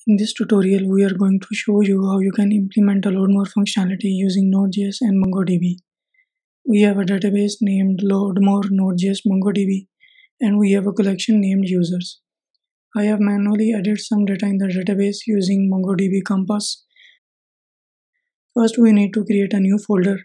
In this tutorial, we are going to show you how you can implement a lot more functionality using Node.js and MongoDB. We have a database named loadmore Node.js MongoDB, and we have a collection named users. I have manually added some data in the database using MongoDB Compass. First, we need to create a new folder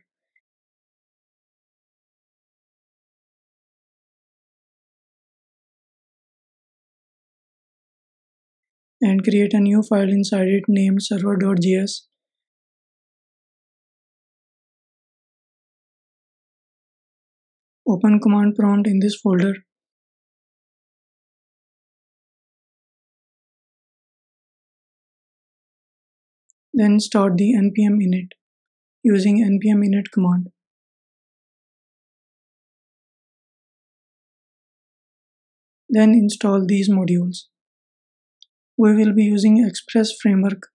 and create a new file inside it named server.js. Open command prompt in this folder. Then start the npm init using npm init command. Then install these modules. We will be using Express framework.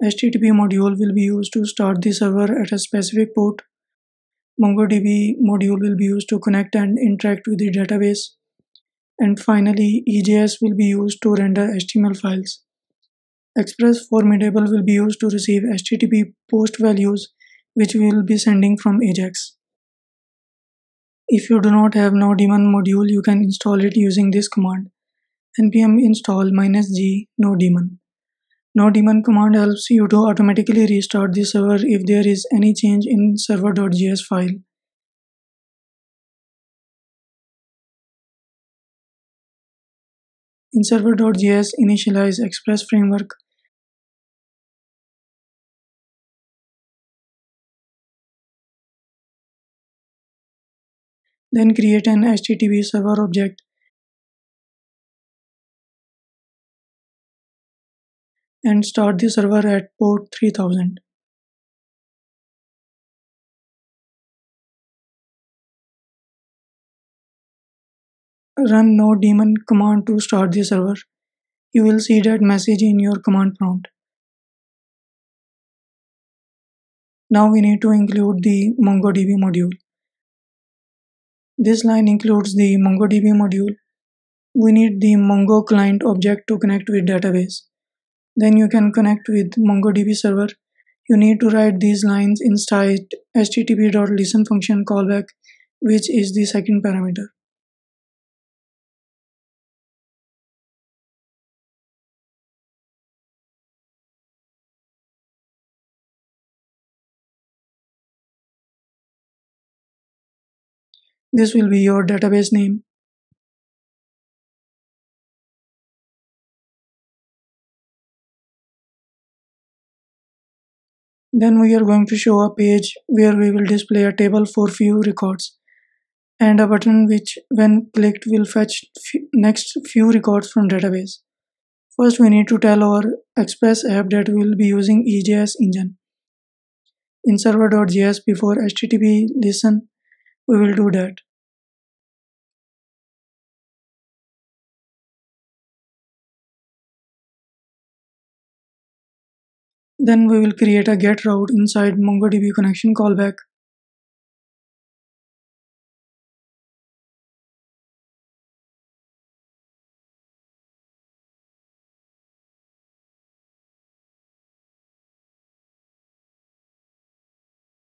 HTTP module will be used to start the server at a specific port. MongoDB module will be used to connect and interact with the database. And finally, EJS will be used to render HTML files. Express formidable will be used to receive HTTP post values, which we will be sending from Ajax. If you do not have nodaemon module, you can install it using this command: npm install -g nodaemon. Nodaemon command helps you to automatically restart the server if there is any change in server.js file. In server.js, initialize Express framework. Then create an HTTP server object and start the server at port 3000. Run nodaemon command to start the server. You will see that message in your command prompt. Now we need to include the MongoDB module. This line includes the MongoDB module. We need the Mongo client object to connect with database. Then you can connect with MongoDB server. You need to write these lines inside http.listen function callback, which is the second parameter. This will be your database name. Then we are going to show a page where we will display a table for few records and a button which when clicked will fetch next few records from database. First we need to tell our Express app that we will be using EJS engine. In server.js before HTTP listen, we will do that. Then we will create a get route inside MongoDB connection callback.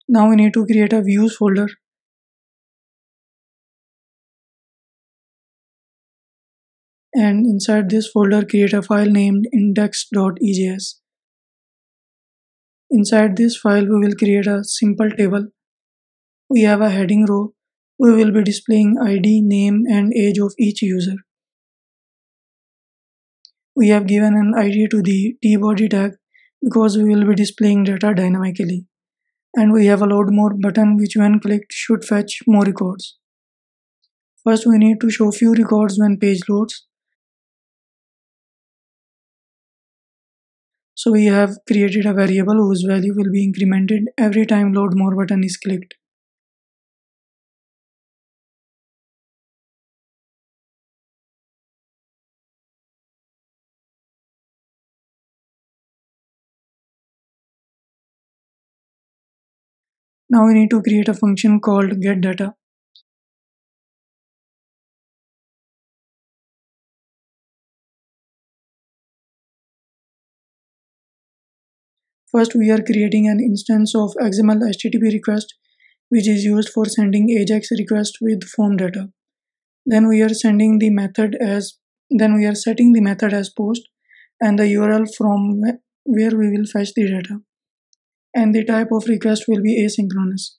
Now we need to create a views folder. And inside this folder create a file named index.ejs. Inside this file we will create a simple table. We have a heading row. We will be displaying ID, name and age of each user. We have given an ID to the tbody tag because we will be displaying data dynamically. And we have a load more button which when clicked should fetch more records. First we need to show few records when page loads. So we have created a variable whose value will be incremented every time load more button is clicked. Now we need to create a function called getData. First, we are creating an instance of XML HTTP request, which is used for sending AJAX request with form data. Then we are sending the method as then we are setting the method as post and the URL from where we will fetch the data. And the type of request will be asynchronous.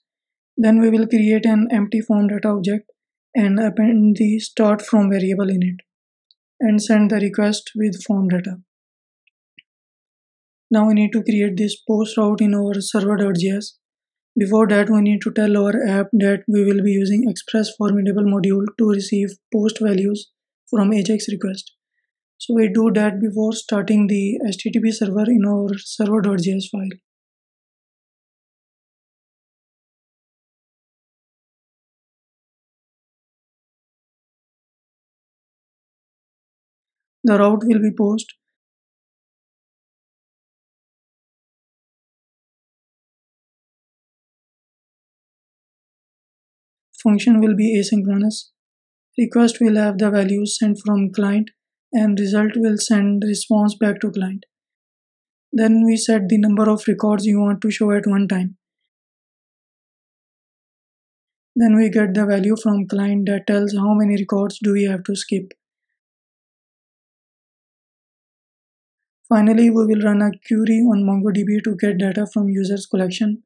Then we will create an empty form data object and append the start from variable in it and send the request with form data. Now we need to create this post route in our server.js. Before that, we need to tell our app that we will be using Express Formidable module to receive post values from AJAX request. So we do that before starting the HTTP server in our server.js file. The route will be post, function will be asynchronous, request will have the values sent from client, and result will send response back to client. Then we set the number of records you want to show at one time. Then we get the value from client that tells how many records do we have to skip. Finally, we will run a query on MongoDB to get data from users collection.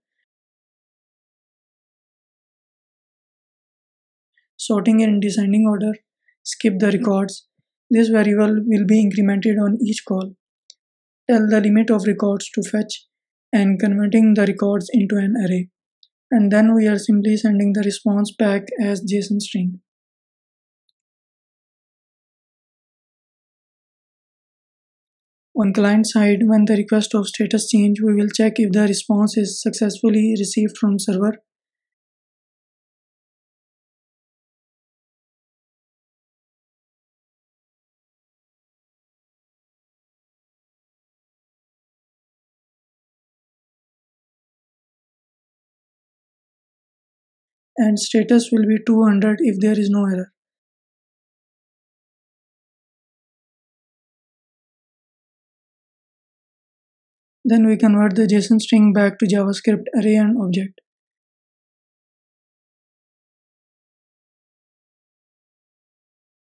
Sorting in descending order, skip the records. This variable will be incremented on each call. Tell the limit of records to fetch and converting the records into an array. And then we are simply sending the response back as JSON string. On client side, when the request of status change, we will check if the response is successfully received from server. And status will be 200 if there is no error. Then we convert the JSON string back to JavaScript array and object.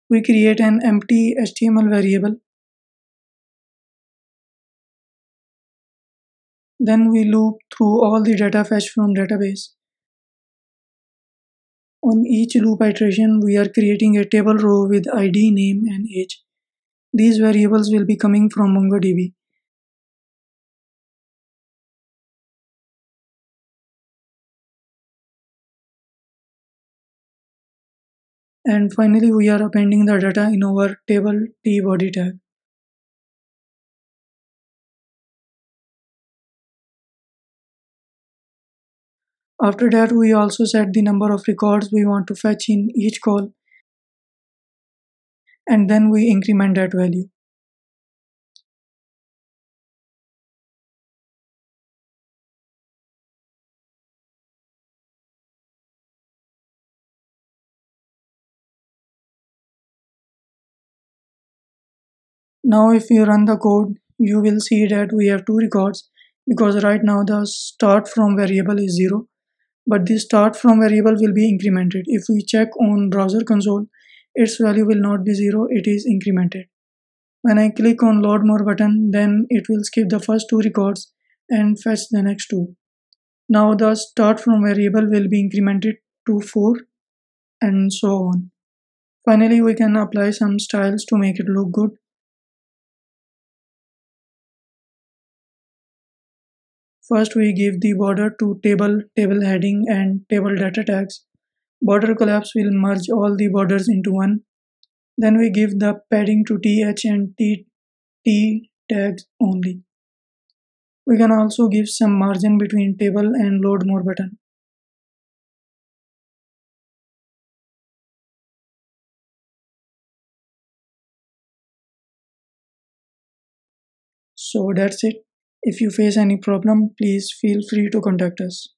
We create an empty HTML variable. Then we loop through all the data fetched from database. On each loop iteration, we are creating a table row with ID, name, and age. These variables will be coming from MongoDB. And finally, we are appending the data in our table T body tag. After that, we also set the number of records we want to fetch in each call, and then we increment that value. Now if you run the code, you will see that we have two records because right now the start from variable is 0, but the start from variable will be incremented. If we check on browser console, its value will not be 0, it is incremented. When I click on load more button, then it will skip the first two records and fetch the next two. Now the start from variable will be incremented to 4 and so on. Finally, we can apply some styles to make it look good. First, we give the border to table, table heading, and table data tags. Border collapse will merge all the borders into one. Then we give the padding to th and tt tags only. We can also give some margin between table and load more button. So that's it. If you face any problem, please feel free to contact us.